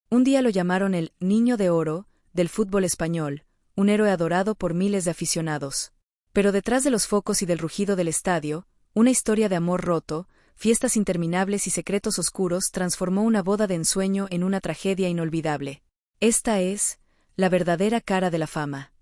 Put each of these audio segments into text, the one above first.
Un día lo llamaron el «Niño de Oro» del fútbol español, un héroe adorado por miles de aficionados. Pero detrás de los focos y del rugido del estadio, una historia de amor roto, fiestas interminables y secretos oscuros transformó una boda de ensueño en una tragedia inolvidable. Esta es la verdadera cara de la fama.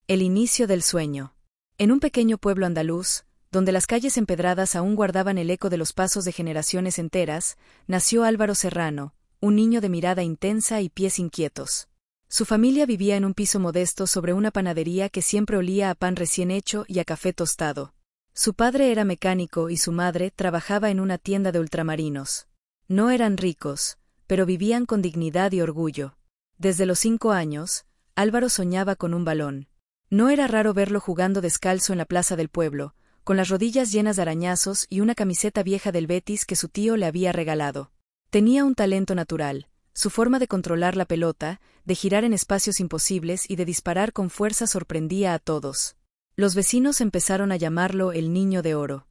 El inicio del sueño. En un pequeño pueblo andaluz, donde las calles empedradas aún guardaban el eco de los pasos de generaciones enteras, nació Álvaro Serrano, un niño de mirada intensa y pies inquietos. Su familia vivía en un piso modesto sobre una panadería que siempre olía a pan recién hecho y a café tostado. Su padre era mecánico y su madre trabajaba en una tienda de ultramarinos. No eran ricos, pero vivían con dignidad y orgullo. Desde los 5 años, Álvaro soñaba con un balón. No era raro verlo jugando descalzo en la plaza del pueblo, con las rodillas llenas de arañazos y una camiseta vieja del Betis que su tío le había regalado. Tenía un talento natural, su forma de controlar la pelota, de girar en espacios imposibles y de disparar con fuerza sorprendía a todos. Los vecinos empezaron a llamarlo el Niño de Oro.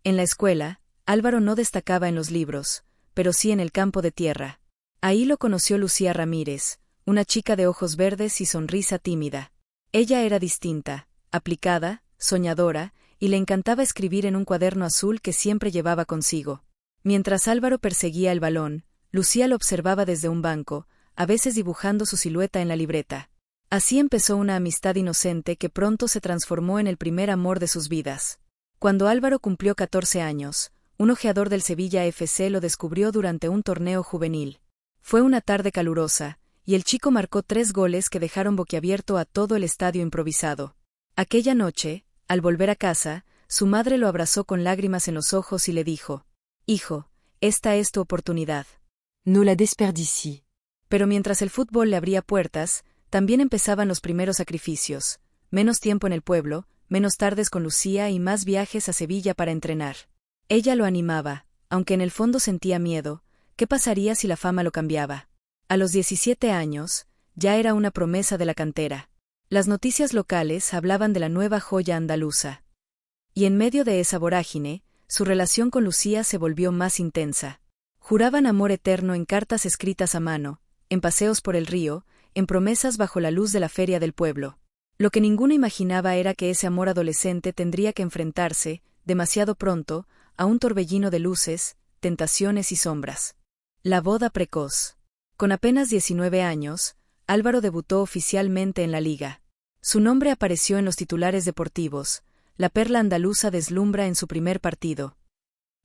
En la escuela, Álvaro no destacaba en los libros, pero sí en el campo de tierra. Ahí lo conoció Lucía Ramírez, una chica de ojos verdes y sonrisa tímida. Ella era distinta, aplicada, soñadora, y le encantaba escribir en un cuaderno azul que siempre llevaba consigo. Mientras Álvaro perseguía el balón, Lucía lo observaba desde un banco, a veces dibujando su silueta en la libreta. Así empezó una amistad inocente que pronto se transformó en el primer amor de sus vidas. Cuando Álvaro cumplió 14 años, un ojeador del Sevilla FC lo descubrió durante un torneo juvenil. Fue una tarde calurosa, y el chico marcó 3 goles que dejaron boquiabierto a todo el estadio improvisado. Aquella noche, al volver a casa, su madre lo abrazó con lágrimas en los ojos y le dijo: «Hijo, esta es tu oportunidad. No la desperdicie». Pero mientras el fútbol le abría puertas, también empezaban los primeros sacrificios: menos tiempo en el pueblo, menos tardes con Lucía y más viajes a Sevilla para entrenar. Ella lo animaba, aunque en el fondo sentía miedo. ¿Qué pasaría si la fama lo cambiaba? A los 17 años, ya era una promesa de la cantera. Las noticias locales hablaban de la nueva joya andaluza. Y en medio de esa vorágine, su relación con Lucía se volvió más intensa. Juraban amor eterno en cartas escritas a mano, en paseos por el río, en promesas bajo la luz de la feria del pueblo. Lo que ninguno imaginaba era que ese amor adolescente tendría que enfrentarse, demasiado pronto, a un torbellino de luces, tentaciones y sombras. La boda precoz. Con apenas 19 años, Álvaro debutó oficialmente en la liga. Su nombre apareció en los titulares deportivos. La perla andaluza deslumbra en su primer partido.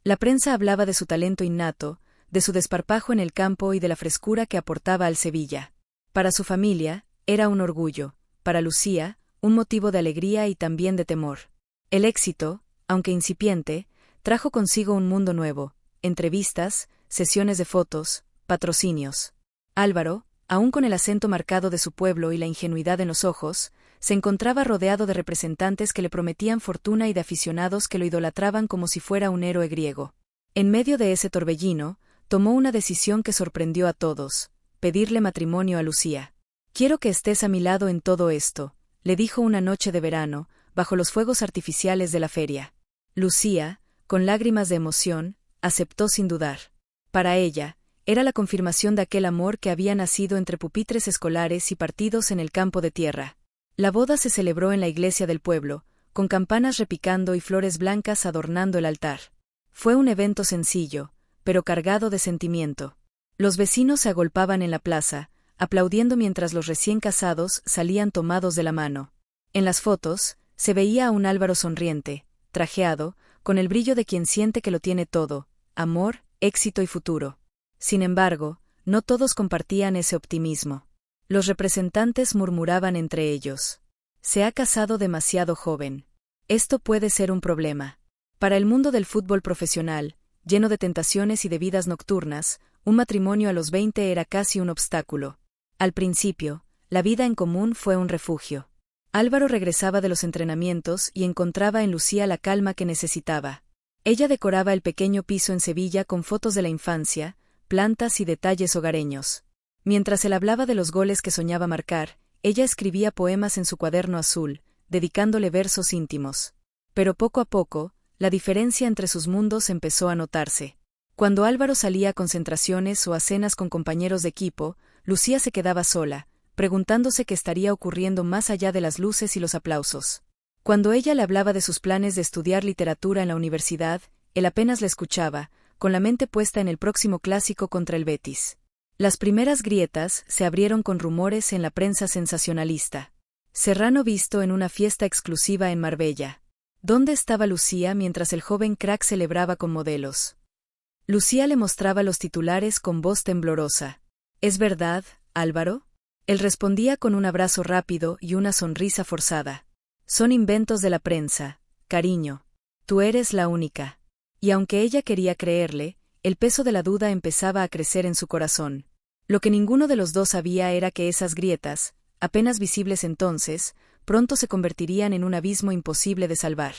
La prensa hablaba de su talento innato, de su desparpajo en el campo y de la frescura que aportaba al Sevilla. Para su familia, era un orgullo; para Lucía, un motivo de alegría y también de temor. El éxito, aunque incipiente, trajo consigo un mundo nuevo: entrevistas, sesiones de fotos, patrocinios. Álvaro, aún con el acento marcado de su pueblo y la ingenuidad en los ojos, se encontraba rodeado de representantes que le prometían fortuna y de aficionados que lo idolatraban como si fuera un héroe griego. En medio de ese torbellino, tomó una decisión que sorprendió a todos: pedirle matrimonio a Lucía. «Quiero que estés a mi lado en todo esto», le dijo una noche de verano, bajo los fuegos artificiales de la feria. Lucía, con lágrimas de emoción, aceptó sin dudar. Para ella, era la confirmación de aquel amor que había nacido entre pupitres escolares y partidos en el campo de tierra. La boda se celebró en la iglesia del pueblo, con campanas repicando y flores blancas adornando el altar. Fue un evento sencillo, pero cargado de sentimiento. Los vecinos se agolpaban en la plaza, aplaudiendo mientras los recién casados salían tomados de la mano. En las fotos, se veía a un Álvaro sonriente, trajeado, con el brillo de quien siente que lo tiene todo: amor, éxito y futuro. Sin embargo, no todos compartían ese optimismo. Los representantes murmuraban entre ellos: «Se ha casado demasiado joven. Esto puede ser un problema». Para el mundo del fútbol profesional, lleno de tentaciones y de vidas nocturnas, un matrimonio a los 20 era casi un obstáculo. Al principio, la vida en común fue un refugio. Álvaro regresaba de los entrenamientos y encontraba en Lucía la calma que necesitaba. Ella decoraba el pequeño piso en Sevilla con fotos de la infancia, plantas y detalles hogareños. Mientras él hablaba de los goles que soñaba marcar, ella escribía poemas en su cuaderno azul, dedicándole versos íntimos. Pero poco a poco, la diferencia entre sus mundos empezó a notarse. Cuando Álvaro salía a concentraciones o a cenas con compañeros de equipo, Lucía se quedaba sola, preguntándose qué estaría ocurriendo más allá de las luces y los aplausos. Cuando ella le hablaba de sus planes de estudiar literatura en la universidad, él apenas la escuchaba, con la mente puesta en el próximo clásico contra el Betis. Las primeras grietas se abrieron con rumores en la prensa sensacionalista. Serrano visto en una fiesta exclusiva en Marbella. ¿Dónde estaba Lucía mientras el joven crack celebraba con modelos? Lucía le mostraba los titulares con voz temblorosa. ¿Es verdad, Álvaro? Él respondía con un abrazo rápido y una sonrisa forzada. Son inventos de la prensa, cariño. Tú eres la única. Y aunque ella quería creerle, el peso de la duda empezaba a crecer en su corazón. Lo que ninguno de los dos sabía era que esas grietas, apenas visibles entonces, pronto se convertirían en un abismo imposible de salvar.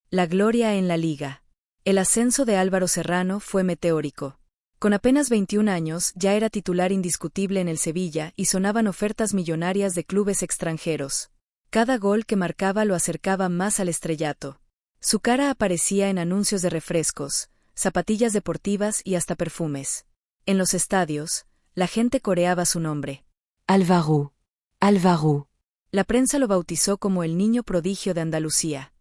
La gloria en la Liga. El ascenso de Álvaro Serrano fue meteórico. Con apenas 21 años ya era titular indiscutible en el Sevilla y sonaban ofertas millonarias de clubes extranjeros. Cada gol que marcaba lo acercaba más al estrellato. Su cara aparecía en anuncios de refrescos, zapatillas deportivas y hasta perfumes. En los estadios, la gente coreaba su nombre. Álvaro. Álvaro. La prensa lo bautizó como el niño prodigio de Andalucía.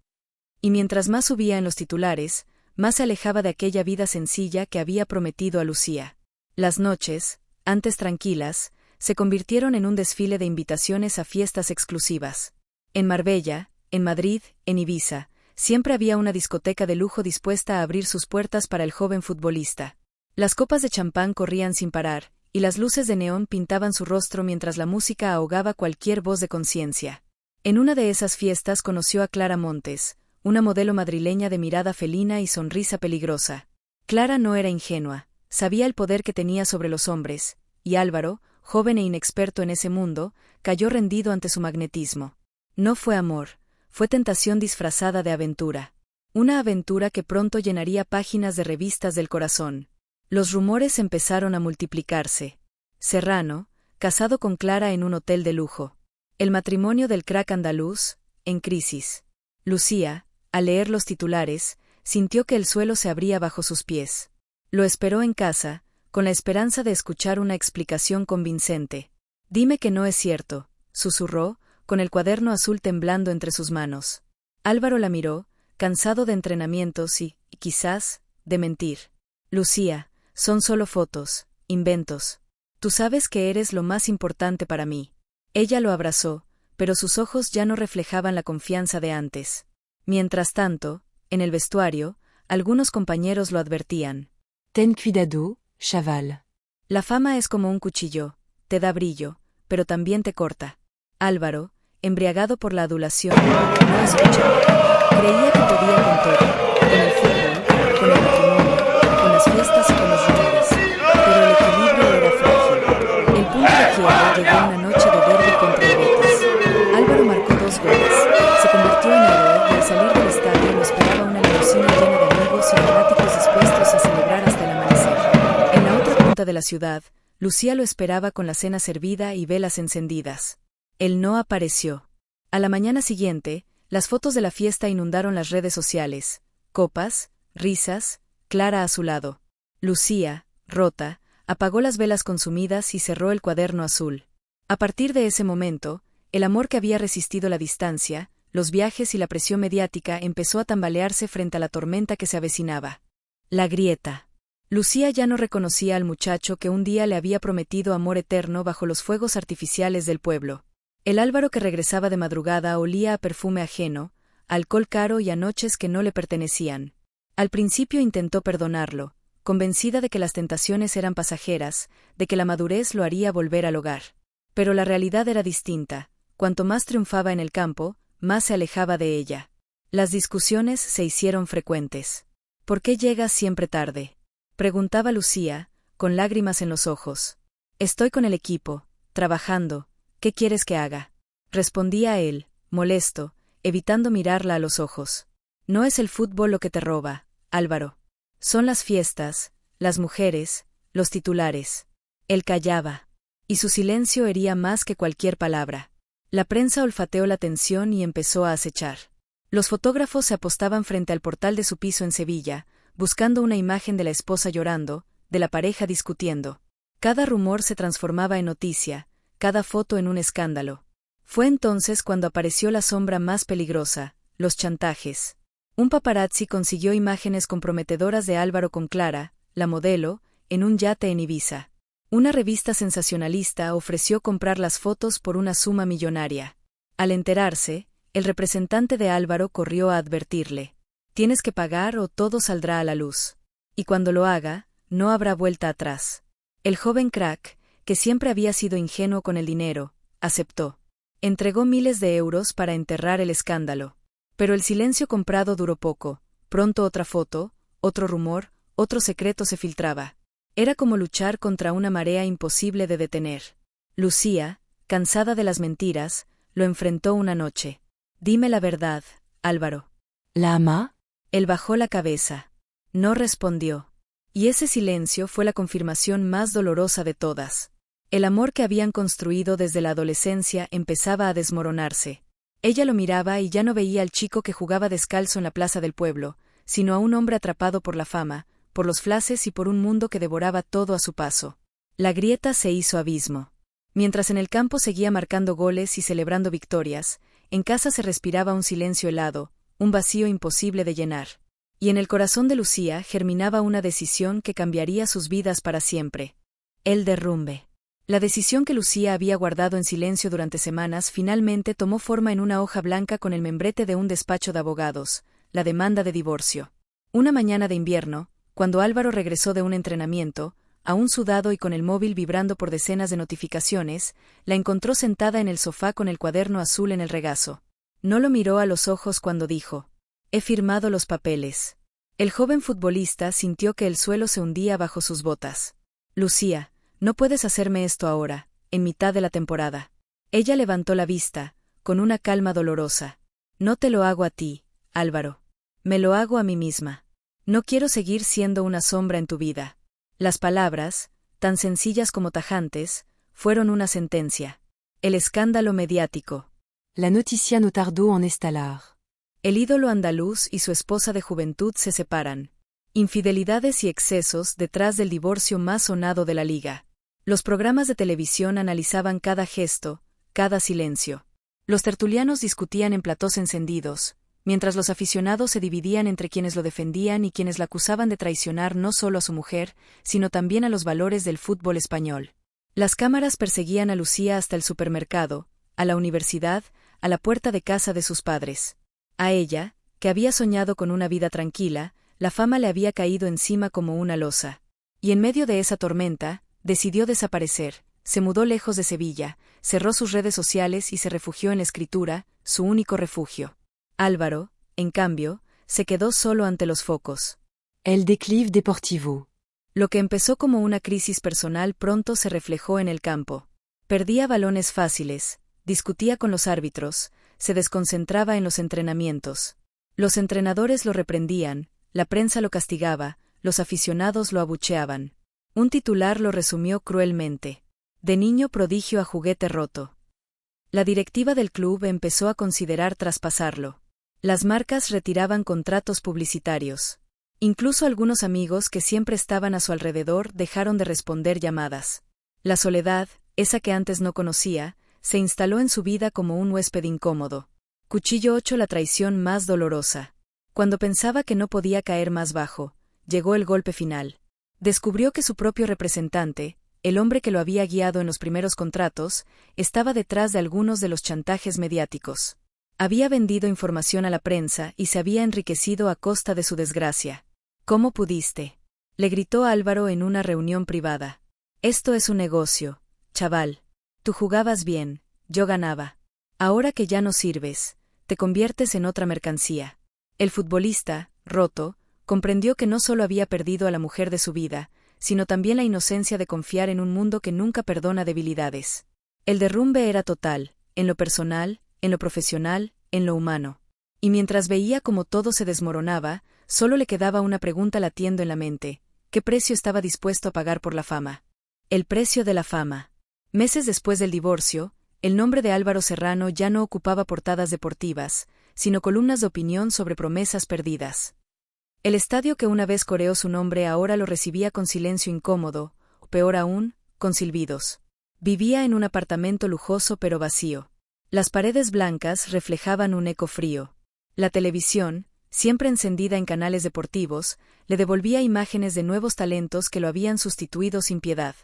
Y mientras más subía en los titulares, más se alejaba de aquella vida sencilla que había prometido a Lucía. Las noches, antes tranquilas, se convirtieron en un desfile de invitaciones a fiestas exclusivas. En Marbella, en Madrid, en Ibiza, siempre había una discoteca de lujo dispuesta a abrir sus puertas para el joven futbolista. Las copas de champán corrían sin parar, y las luces de neón pintaban su rostro mientras la música ahogaba cualquier voz de conciencia. En una de esas fiestas conoció a Clara Montes, una modelo madrileña de mirada felina y sonrisa peligrosa. Clara no era ingenua, sabía el poder que tenía sobre los hombres, y Álvaro, joven e inexperto en ese mundo, cayó rendido ante su magnetismo. No fue amor, fue tentación disfrazada de aventura. Una aventura que pronto llenaría páginas de revistas del corazón. Los rumores empezaron a multiplicarse. Serrano, casado con Clara en un hotel de lujo. El matrimonio del crack andaluz, en crisis. Lucía, al leer los titulares, sintió que el suelo se abría bajo sus pies. Lo esperó en casa, con la esperanza de escuchar una explicación convincente. Dime que no es cierto, susurró, con el cuaderno azul temblando entre sus manos. Álvaro la miró, cansado de entrenamientos y, quizás, de mentir. Lucía, son solo fotos, inventos. Tú sabes que eres lo más importante para mí. Ella lo abrazó, pero sus ojos ya no reflejaban la confianza de antes. Mientras tanto, en el vestuario, algunos compañeros lo advertían. Ten cuidado, chaval. La fama es como un cuchillo, te da brillo, pero también te corta. Álvaro, embriagado por la adulación, no escuchaba. Creía que podía con todo, con el fútbol, con el matrimonio, con las fiestas y con los rumores. Pero el equilibrio era frágil. El punto de quiebre llegó una noche de derbi contra el Betis. Álvaro marcó 2 goles, se convirtió en héroe y al salir del estadio lo esperaba una limusina llena de amigos y fanáticos dispuestos a celebrar hasta el amanecer. En la otra punta de la ciudad, Lucía lo esperaba con la cena servida y velas encendidas. Él no apareció. A la mañana siguiente, las fotos de la fiesta inundaron las redes sociales. Copas, risas, Clara a su lado. Lucía, rota, apagó las velas consumidas y cerró el cuaderno azul. A partir de ese momento, el amor que había resistido la distancia, los viajes y la presión mediática empezó a tambalearse frente a la tormenta que se avecinaba. La grieta. Lucía ya no reconocía al muchacho que un día le había prometido amor eterno bajo los fuegos artificiales del pueblo. El Álvaro que regresaba de madrugada olía a perfume ajeno, a alcohol caro y a noches que no le pertenecían. Al principio intentó perdonarlo, convencida de que las tentaciones eran pasajeras, de que la madurez lo haría volver al hogar. Pero la realidad era distinta. Cuanto más triunfaba en el campo, más se alejaba de ella. Las discusiones se hicieron frecuentes. ¿Por qué llegas siempre tarde?, preguntaba Lucía, con lágrimas en los ojos. Estoy con el equipo, trabajando. ¿Qué quieres que haga?, respondía él, molesto, evitando mirarla a los ojos. No es el fútbol lo que te roba, Álvaro. Son las fiestas, las mujeres, los titulares. Él callaba. Y su silencio hería más que cualquier palabra. La prensa olfateó la tensión y empezó a acechar. Los fotógrafos se apostaban frente al portal de su piso en Sevilla, buscando una imagen de la esposa llorando, de la pareja discutiendo. Cada rumor se transformaba en noticia, cada foto en un escándalo. Fue entonces cuando apareció la sombra más peligrosa, los chantajes. Un paparazzi consiguió imágenes comprometedoras de Álvaro con Clara, la modelo, en un yate en Ibiza. Una revista sensacionalista ofreció comprar las fotos por una suma millonaria. Al enterarse, el representante de Álvaro corrió a advertirle: «Tienes que pagar o todo saldrá a la luz. Y cuando lo haga, no habrá vuelta atrás». El joven crack, que siempre había sido ingenuo con el dinero, aceptó. Entregó miles de euros para enterrar el escándalo. Pero el silencio comprado duró poco. Pronto otra foto, otro rumor, otro secreto se filtraba. Era como luchar contra una marea imposible de detener. Lucía, cansada de las mentiras, lo enfrentó una noche. «Dime la verdad, Álvaro». ¿La ama? Él bajó la cabeza. No respondió. Y ese silencio fue la confirmación más dolorosa de todas. El amor que habían construido desde la adolescencia empezaba a desmoronarse. Ella lo miraba y ya no veía al chico que jugaba descalzo en la plaza del pueblo, sino a un hombre atrapado por la fama, por los flashes y por un mundo que devoraba todo a su paso. La grieta se hizo abismo. Mientras en el campo seguía marcando goles y celebrando victorias, en casa se respiraba un silencio helado, un vacío imposible de llenar. Y en el corazón de Lucía germinaba una decisión que cambiaría sus vidas para siempre. El derrumbe. La decisión que Lucía había guardado en silencio durante semanas finalmente tomó forma en una hoja blanca con el membrete de un despacho de abogados: la demanda de divorcio. Una mañana de invierno, cuando Álvaro regresó de un entrenamiento, aún sudado y con el móvil vibrando por decenas de notificaciones, la encontró sentada en el sofá con el cuaderno azul en el regazo. No lo miró a los ojos cuando dijo: «He firmado los papeles». El joven futbolista sintió que el suelo se hundía bajo sus botas. «Lucía, no puedes hacerme esto ahora, en mitad de la temporada». Ella levantó la vista, con una calma dolorosa. «No te lo hago a ti, Álvaro. Me lo hago a mí misma. No quiero seguir siendo una sombra en tu vida». Las palabras, tan sencillas como tajantes, fueron una sentencia. El escándalo mediático. La noticia no tardó en estallar. El ídolo andaluz y su esposa de juventud se separan. Infidelidades y excesos detrás del divorcio más sonado de la liga. Los programas de televisión analizaban cada gesto, cada silencio. Los tertulianos discutían en platós encendidos, mientras los aficionados se dividían entre quienes lo defendían y quienes la acusaban de traicionar no solo a su mujer, sino también a los valores del fútbol español. Las cámaras perseguían a Lucía hasta el supermercado, a la universidad, a la puerta de casa de sus padres. A ella, que había soñado con una vida tranquila, la fama le había caído encima como una losa. Y en medio de esa tormenta, decidió desaparecer, se mudó lejos de Sevilla, cerró sus redes sociales y se refugió en la escritura, su único refugio. Álvaro, en cambio, se quedó solo ante los focos. El déclive deportivo. Lo que empezó como una crisis personal pronto se reflejó en el campo. Perdía balones fáciles, discutía con los árbitros, se desconcentraba en los entrenamientos. Los entrenadores lo reprendían, la prensa lo castigaba, los aficionados lo abucheaban. Un titular lo resumió cruelmente: «De niño prodigio a juguete roto». La directiva del club empezó a considerar traspasarlo. Las marcas retiraban contratos publicitarios. Incluso algunos amigos que siempre estaban a su alrededor dejaron de responder llamadas. La soledad, esa que antes no conocía, se instaló en su vida como un huésped incómodo. Cuchillo 8: la traición más dolorosa. Cuando pensaba que no podía caer más bajo, llegó el golpe final. Descubrió que su propio representante, el hombre que lo había guiado en los primeros contratos, estaba detrás de algunos de los chantajes mediáticos. Había vendido información a la prensa y se había enriquecido a costa de su desgracia. «¿Cómo pudiste?», le gritó Álvaro en una reunión privada. «Esto es un negocio, chaval. Tú jugabas bien, yo ganaba. Ahora que ya no sirves, te conviertes en otra mercancía». El futbolista, roto, comprendió que no solo había perdido a la mujer de su vida, sino también la inocencia de confiar en un mundo que nunca perdona debilidades. El derrumbe era total, en lo personal, en lo profesional, en lo humano. Y mientras veía cómo todo se desmoronaba, solo le quedaba una pregunta latiendo en la mente: ¿qué precio estaba dispuesto a pagar por la fama? El precio de la fama. Meses después del divorcio, el nombre de Álvaro Serrano ya no ocupaba portadas deportivas, sino columnas de opinión sobre promesas perdidas. El estadio que una vez coreó su nombre ahora lo recibía con silencio incómodo, o peor aún, con silbidos. Vivía en un apartamento lujoso pero vacío. Las paredes blancas reflejaban un eco frío. La televisión, siempre encendida en canales deportivos, le devolvía imágenes de nuevos talentos que lo habían sustituido sin piedad.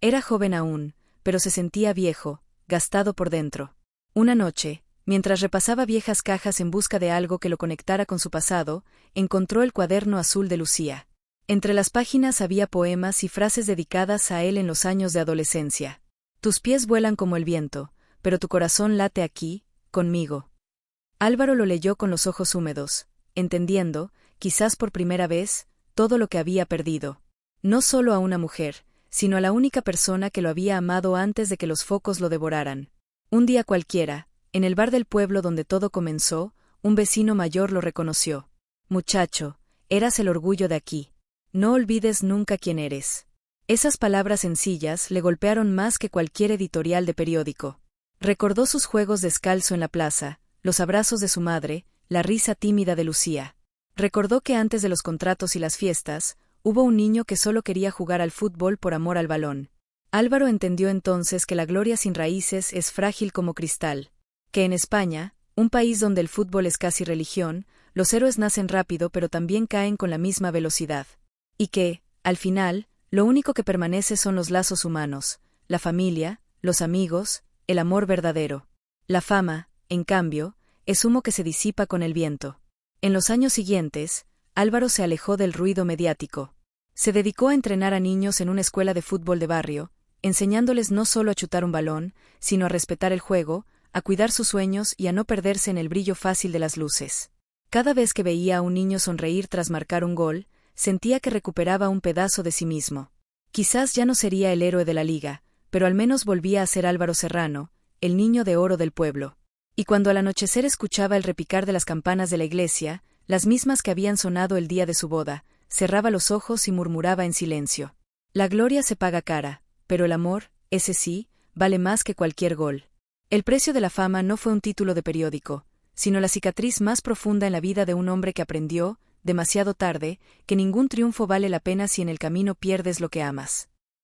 Era joven aún, pero se sentía viejo, gastado por dentro. Una noche, mientras repasaba viejas cajas en busca de algo que lo conectara con su pasado, encontró el cuaderno azul de Lucía. Entre las páginas había poemas y frases dedicadas a él en los años de adolescencia. Tus pies vuelan como el viento, pero tu corazón late aquí, conmigo. Álvaro lo leyó con los ojos húmedos, entendiendo, quizás por primera vez, todo lo que había perdido. No solo a una mujer, sino a la única persona que lo había amado antes de que los focos lo devoraran. Un día cualquiera, en el bar del pueblo donde todo comenzó, un vecino mayor lo reconoció. Muchacho, eras el orgullo de aquí. No olvides nunca quién eres. Esas palabras sencillas le golpearon más que cualquier editorial de periódico. Recordó sus juegos descalzo en la plaza, los abrazos de su madre, la risa tímida de Lucía. Recordó que antes de los contratos y las fiestas, hubo un niño que solo quería jugar al fútbol por amor al balón. Álvaro entendió entonces que la gloria sin raíces es frágil como cristal, que en España, un país donde el fútbol es casi religión, los héroes nacen rápido pero también caen con la misma velocidad. Y que, al final, lo único que permanece son los lazos humanos, la familia, los amigos, el amor verdadero. La fama, en cambio, es humo que se disipa con el viento. En los años siguientes, Álvaro se alejó del ruido mediático. Se dedicó a entrenar a niños en una escuela de fútbol de barrio, enseñándoles no solo a chutar un balón, sino a respetar el juego, a cuidar sus sueños y a no perderse en el brillo fácil de las luces. Cada vez que veía a un niño sonreír tras marcar un gol, sentía que recuperaba un pedazo de sí mismo. Quizás ya no sería el héroe de la liga, pero al menos volvía a ser Álvaro Serrano, el niño de oro del pueblo. Y cuando al anochecer escuchaba el repicar de las campanas de la iglesia, las mismas que habían sonado el día de su boda, cerraba los ojos y murmuraba en silencio. La gloria se paga cara, pero el amor, ese sí, vale más que cualquier gol. El precio de la fama no fue un título de periódico, sino la cicatriz más profunda en la vida de un hombre que aprendió, demasiado tarde, que ningún triunfo vale la pena si en el camino pierdes lo que amas.